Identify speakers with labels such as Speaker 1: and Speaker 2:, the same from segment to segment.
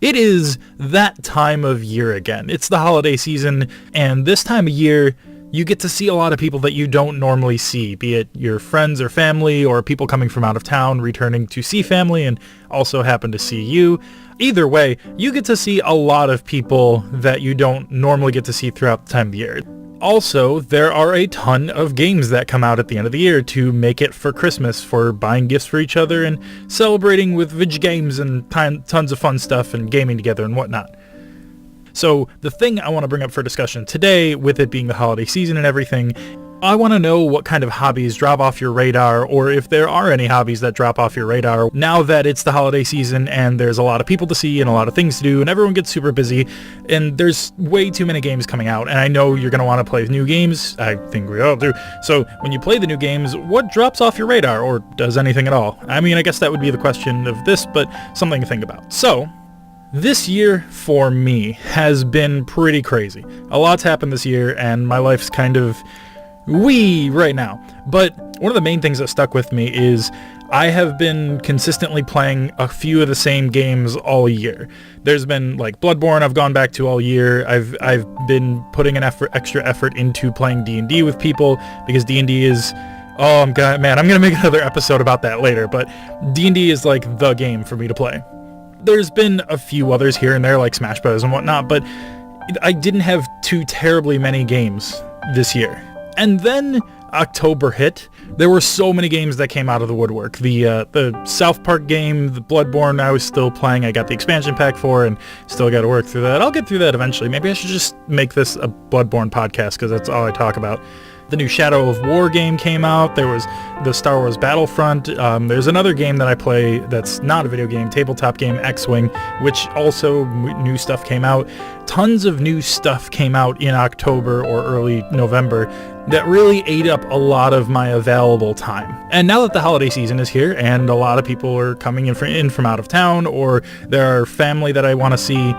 Speaker 1: It is that time of year again. It's the holiday season, and this time of year, you get to see a lot of people that you don't normally see, be it your friends or family, or people coming from out of town returning to see family and also happen to see you. Either way, you get to see a lot of people that you don't normally get to see throughout the time of the year. Also, there are a ton of games that come out at the end of the year to make it for Christmas, for buying gifts for each other and celebrating with video games and tons of fun stuff and gaming together and whatnot. So the thing I want to bring up for discussion today, with it being the holiday season and everything, I want to know what kind of hobbies drop off your radar, or if there are any hobbies that drop off your radar now that it's the holiday season and there's a lot of people to see and a lot of things to do and everyone gets super busy and there's way too many games coming out, and I know you're going to want to play new games. I think we all do. So when you play the new games, what drops off your radar, or does anything at all? I mean, I guess that would be the question of this, but something to think about. So this year for me has been pretty crazy. A lot's happened this year and my life's kind of right now. But one of the main things that stuck with me is I have been consistently playing a few of the same games all year. There's been like Bloodborne I've gone back to all year. I've been putting an extra effort into playing D&D with people, because D&D is, I'm gonna make another episode about that later, but D&D is like the game for me to play. There's been a few others here and there like Smash Bros and whatnot, but I didn't have too terribly many games this year. And then October hit. There were so many games that came out of the woodwork. The South Park game, the Bloodborne, I was still playing. I got the expansion pack for, and still got to work through that. I'll get through that eventually. Maybe I should just make this a Bloodborne podcast, because that's all I talk about. The new Shadow of War game came out. There was the Star Wars Battlefront. There's another game that I play that's not a video game, tabletop game, X-Wing, which also new stuff came out. Tons of new stuff came out in October or early November that really ate up a lot of my available time. And now that the holiday season is here and a lot of people are coming in from out of town, or there are family that I want to see,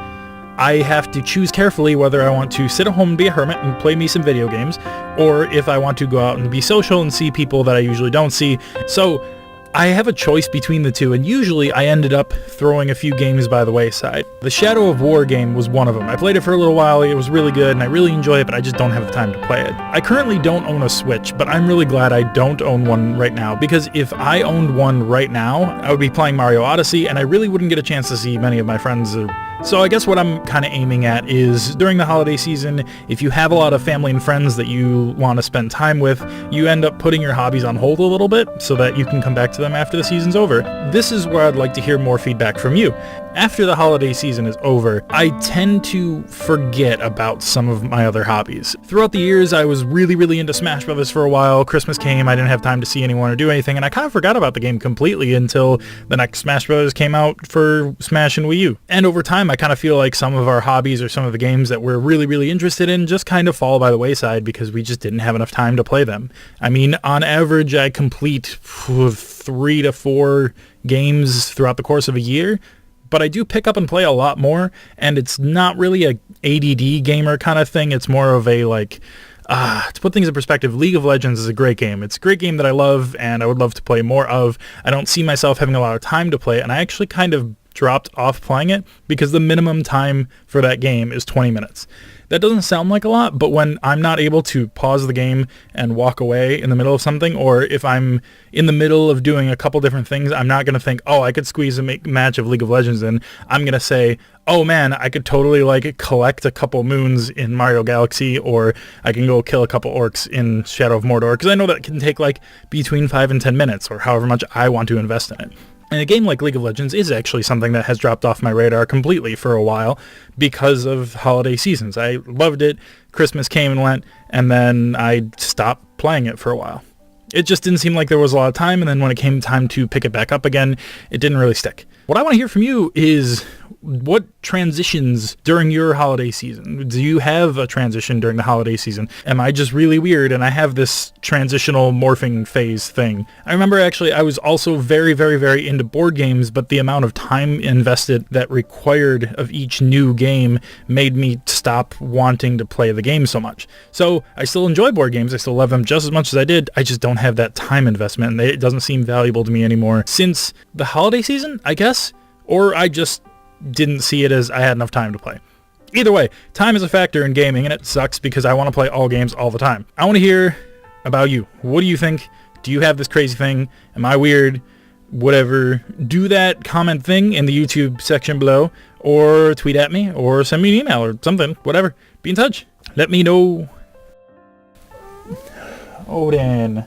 Speaker 1: I have to choose carefully whether I want to sit at home and be a hermit and play me some video games, or if I want to go out and be social and see people that I usually don't see. So I have a choice between the two, and usually I ended up throwing a few games by the wayside. The Shadow of War game was one of them. I played it for a little while, it was really good, and I really enjoy it, but I just don't have the time to play it. I currently don't own a Switch, but I'm really glad I don't own one right now, because if I owned one right now, I would be playing Mario Odyssey, and I really wouldn't get a chance to see many of my friends. So I guess what I'm kind of aiming at is, during the holiday season, if you have a lot of family and friends that you want to spend time with, you end up putting your hobbies on hold a little bit so that you can come back to them after the season's over. This is where I'd like to hear more feedback from you. After the holiday season is over, I tend to forget about some of my other hobbies. Throughout the years, I was really into Smash Brothers for a while. Christmas came, I didn't have time to see anyone or do anything, and I kind of forgot about the game completely until the next Smash Brothers came out for Smash and Wii U. And over time, I kind of feel like some of our hobbies or some of the games that we're really interested in just kind of fall by the wayside because we just didn't have enough time to play them. I mean, on average, I complete 3 to 4 games throughout the course of a year, but I do pick up and play a lot more, and it's not really a ADD gamer kind of thing. It's more of a to put things in perspective, League of Legends is a great game. It's a great game that I love, and I would love to play more of. I don't see myself having a lot of time to play it, and I actually kind of dropped off playing it because the minimum time for that game is 20 minutes. That doesn't sound like a lot, but when I'm not able to pause the game and walk away in the middle of something, or if I'm in the middle of doing a couple different things, I'm not going to think, I could squeeze a match of League of Legends in. I'm going to say, oh man, I could totally collect a couple moons in Mario Galaxy, or I can go kill a couple orcs in Shadow of Mordor, because I know that can take between 5 and 10 minutes, or however much I want to invest in it. And a game like League of Legends is actually something that has dropped off my radar completely for a while because of holiday seasons. I loved it, Christmas came and went, and then I stopped playing it for a while. It just didn't seem like there was a lot of time, and then when it came time to pick it back up again, it didn't really stick. What I want to hear from you is, what transitions during your holiday season? Do you have a transition during the holiday season? Am I just really weird and I have this transitional morphing phase thing? I remember actually I was also very into board games, but the amount of time invested that required of each new game made me stop wanting to play the game so much. So I still enjoy board games. I still love them just as much as I did. I just don't have that time investment, and it doesn't seem valuable to me anymore. Since the holiday season, I guess, or I just didn't see it as I had enough time to play. Either way, time is a factor in gaming, and it sucks because I want to play all games all the time. I want to hear about you. What do you think? Do you have this crazy thing? Am I weird? Whatever. Do that comment thing in the YouTube section below, or tweet at me, or send me an email or something. Whatever. Be in touch. Let me know. Odin.